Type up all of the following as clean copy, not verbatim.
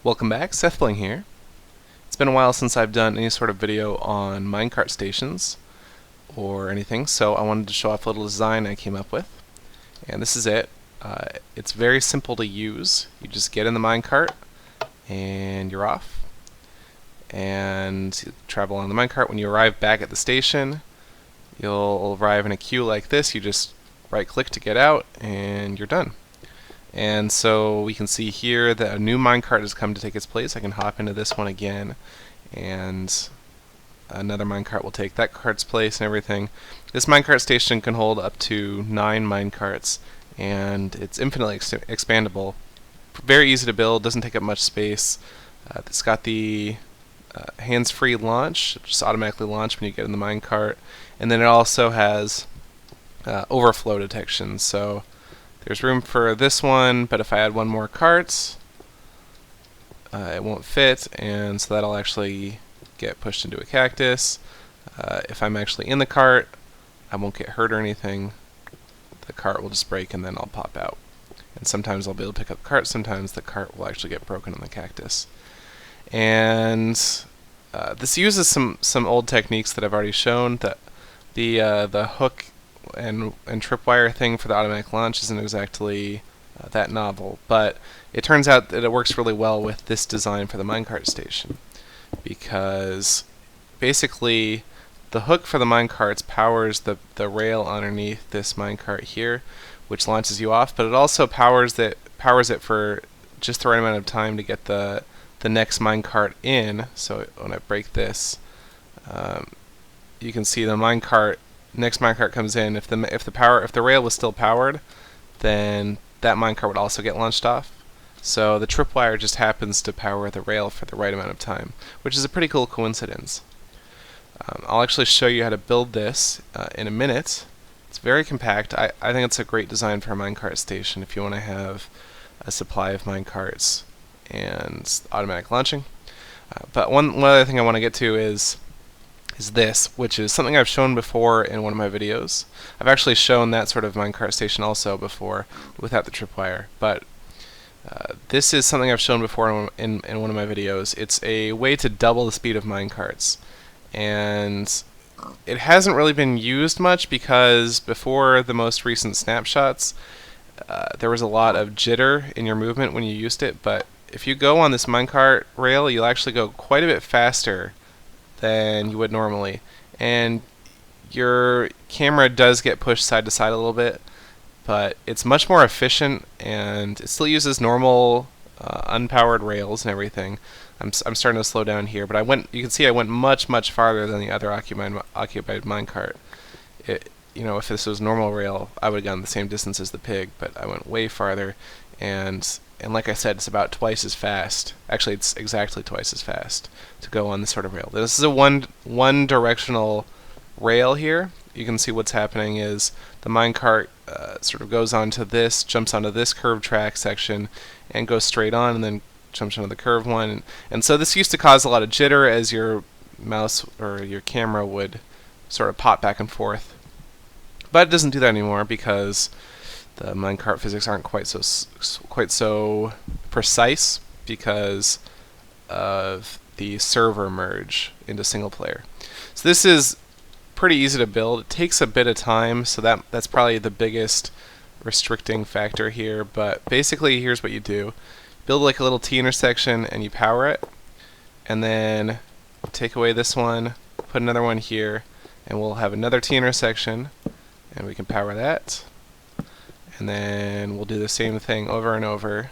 Welcome back, Sethbling here. It's been a while since I've done any sort of video on minecart stations or anything, so I wanted to show off a little design I came up with. And this is it. It's very simple to use. You just get in the minecart and you're off. And you travel on the minecart. When you arrive back at the station, you'll arrive in a queue like this. You just right click to get out and you're done. And so we can see here that a new minecart has come to take its place. I can hop into this one again, and another minecart will take that cart's place and everything. This minecart station can hold up to 9 minecarts, and it's infinitely expandable. Very easy to build, doesn't take up much space. It's got the hands-free launch, just automatically launch when you get in the minecart, and then it also has overflow detection. So there's room for this one, but if I add one more cart, it won't fit, and so that'll actually get pushed into a cactus. If I'm actually in the cart, I won't get hurt or anything. The cart will just break and then I'll pop out. And sometimes I'll be able to pick up the cart, sometimes the cart will actually get broken on the cactus. And this uses some old techniques that I've already shown. That the hook and tripwire thing for the automatic launch isn't exactly that novel, but it turns out that it works really well with this design for the minecart station, because basically the hook for the minecarts powers the rail underneath this minecart here, which launches you off, but it also powers it for just the right amount of time to get the next minecart in. So when I break this, you can see the next minecart comes in. If the rail was still powered, then that minecart would also get launched off. So the tripwire just happens to power the rail for the right amount of time, which is a pretty cool coincidence. I'll actually show you how to build this in a minute. It's very compact. I think it's a great design for a minecart station if you want to have a supply of minecarts and automatic launching. But one other thing I want to get to is this, which is something I've shown before in one of my videos. I've actually shown that sort of minecart station also before without the tripwire, but this is something I've shown before in one of my videos. It's a way to double the speed of minecarts, and it hasn't really been used much because before the most recent snapshots, there was a lot of jitter in your movement when you used it, but if you go on this minecart rail, you'll actually go quite a bit faster than you would normally, and your camera does get pushed side to side a little bit, but it's much more efficient, and it still uses normal unpowered rails and everything. I'm starting to slow down here, but you can see I went much farther than the other occupied minecart. If this was normal rail, I would have gone the same distance as the pig, but I went way farther, and like I said, it's about twice as fast. Actually, it's exactly twice as fast to go on this sort of rail. This is a one directional rail here. You can see what's happening is the minecart sort of goes onto this, jumps onto this curved track section, and goes straight on, and then jumps onto the curved one. And so this used to cause a lot of jitter as your mouse or your camera would sort of pop back and forth. But it doesn't do that anymore because the minecart physics aren't quite so precise because of the server merge into single player. So this is pretty easy to build. It takes a bit of time, so that's probably the biggest restricting factor here. But basically, here's what you do: build like a little T-intersection, and you power it, and then take away this one, put another one here, and we'll have another T-intersection, and we can power that. And then we'll do the same thing over and over.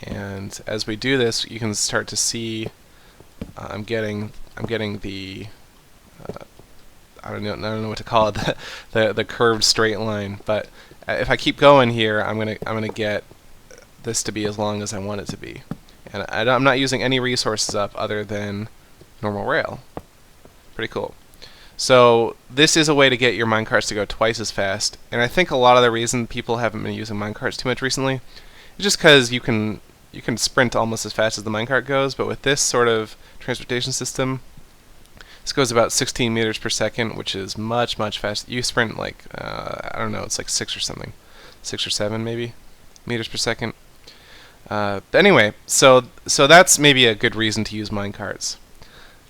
And as we do this, you can start to see I'm getting the I don't know what to call it, the curved straight line. But if I keep going here, I'm gonna get this to be as long as I want it to be. And I'm not using any resources up other than normal rail. Pretty cool. So this is a way to get your minecarts to go twice as fast, and I think a lot of the reason people haven't been using minecarts too much recently is just because you can sprint almost as fast as the minecart goes, but with this sort of transportation system, this goes about 16 meters per second, which is much faster. You sprint like I don't know, it's like 6 or something, 6 or 7 maybe meters per second. Anyway, so that's maybe a good reason to use minecarts.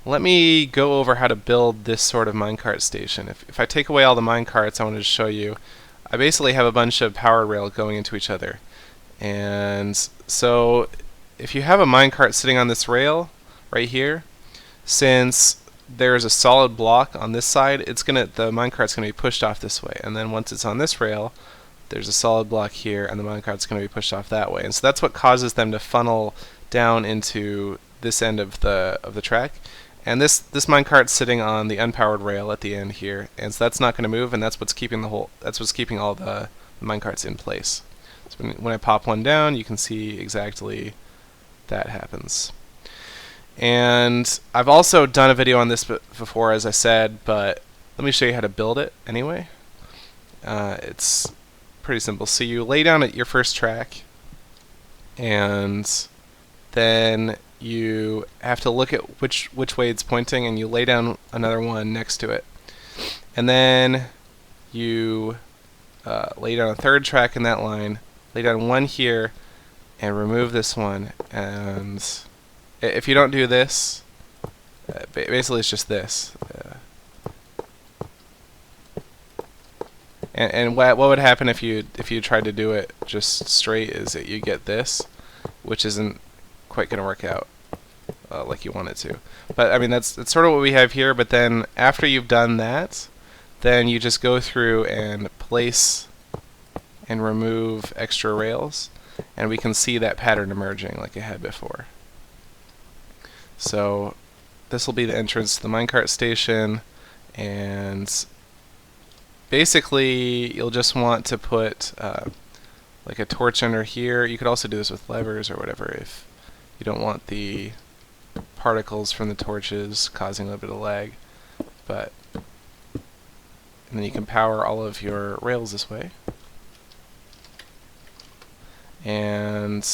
Let me go over how to build this sort of minecart station. If I take away all the minecarts I wanted to show you, I basically have a bunch of power rail going into each other. And so if you have a minecart sitting on this rail right here, since there's a solid block on this side, the minecart's gonna be pushed off this way. And then once it's on this rail, there's a solid block here, and the minecart's going to be pushed off that way. And so that's what causes them to funnel down into this end of the track. And this minecart's sitting on the unpowered rail at the end here, and so that's not going to move, and that's what's keeping all the minecarts in place. So when I pop one down, you can see exactly that happens. And I've also done a video on this before, as I said, but let me show you how to build it anyway. It's pretty simple. So you lay down at your first track, and then you have to look at which way it's pointing, and you lay down another one next to it. And then you lay down a third track in that line, lay down one here, and remove this one. And if you don't do this, basically it's just this. And what would happen if you tried to do it just straight is that you get this, which isn't quite going to work out like you want it to. But I mean that's sort of what we have here. But then after you've done that, then you just go through and place and remove extra rails, and we can see that pattern emerging like it had before. So this will be the entrance to the minecart station, and basically you'll just want to put like a torch under here. You could also do this with levers or whatever if you don't want the particles from the torches causing a little bit of lag. And then you can power all of your rails this way. And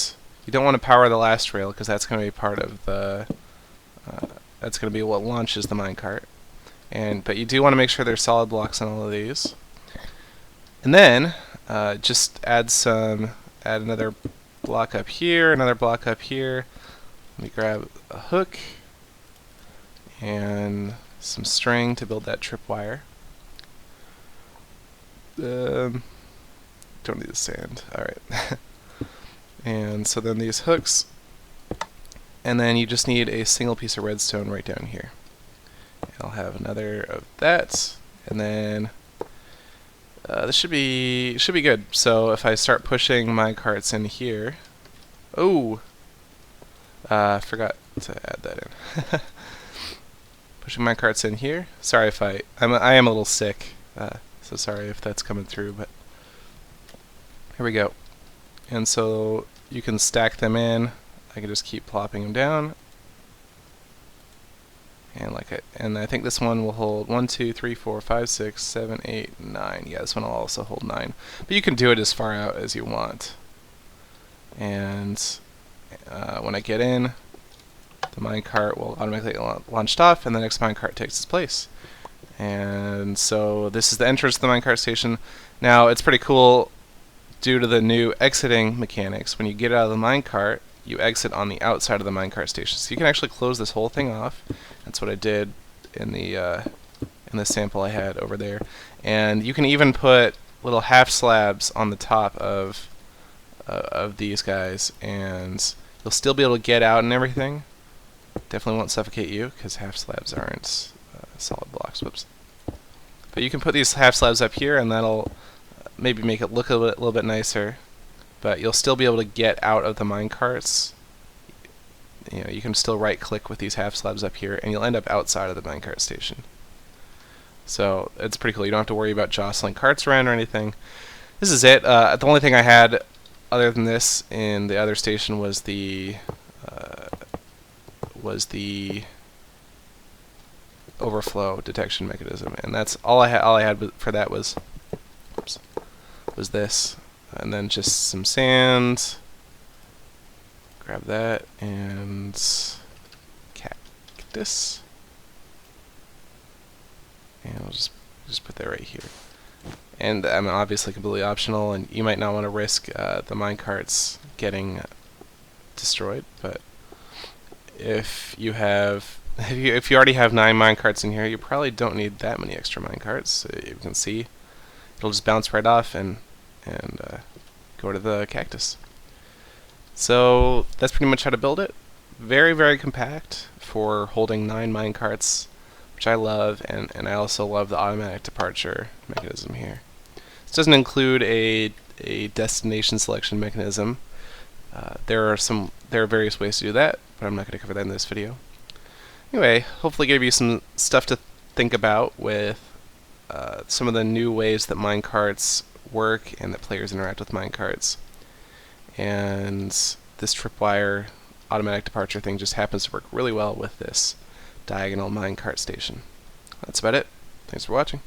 you don't want to power the last rail because that's going to be part of the that's going to be what launches the minecart. But you do want to make sure there's solid blocks on all of these. And then just add another block up here, another block up here. Let me grab a hook and some string to build that tripwire. Don't need the sand. Alright. And so then these hooks, and then you just need a single piece of redstone right down here. I'll have another of that, and then this should be good. So if I start pushing my carts in here, I forgot to add that in. Pushing my carts in here. Sorry if I am a little sick, so sorry if that's coming through, but here we go. And so you can stack them in. I can just keep plopping them down. And I think this one will hold 1, 2, 3, 4, 5, 6, 7, 8, 9. Yeah, this one will also hold 9. But you can do it as far out as you want. And when I get in, the minecart will automatically launched off, and the next minecart takes its place. And so this is the entrance to the minecart station. Now it's pretty cool due to the new exiting mechanics. When you get out of the minecart, you exit on the outside of the minecart station. So you can actually close this whole thing off. That's what I did in the sample I had over there. And you can even put little half slabs on the top of these guys, and you'll still be able to get out and everything. Definitely won't suffocate you because half slabs aren't solid blocks. Whoops. But you can put these half slabs up here, and that'll maybe make it look a little bit nicer. But you'll still be able to get out of the minecarts. You know, you can still right-click with these half slabs up here, and you'll end up outside of the minecart station. So it's pretty cool. You don't have to worry about jostling carts around or anything. This is it. The only thing I had other than this in the other station was the overflow detection mechanism, and that's all I had for that was this. And then just some sand. Grab that and cactus. And I'll just put that right here. And I'm obviously completely optional, and you might not want to risk the minecarts getting destroyed, but if you have if you already have 9 minecarts in here, you probably don't need that many extra minecarts. You can see it'll just bounce right off and go to the cactus. So that's pretty much how to build it. Very, very compact for holding 9 minecarts, which I love, and I also love the automatic departure mechanism here. This doesn't include a destination selection mechanism. There are various ways to do that, but I'm not going to cover that in this video. Anyway, hopefully give you some stuff to think about with some of the new ways that minecarts work and that players interact with minecarts. And this tripwire automatic departure thing just happens to work really well with this diagonal minecart station. That's about it. Thanks for watching.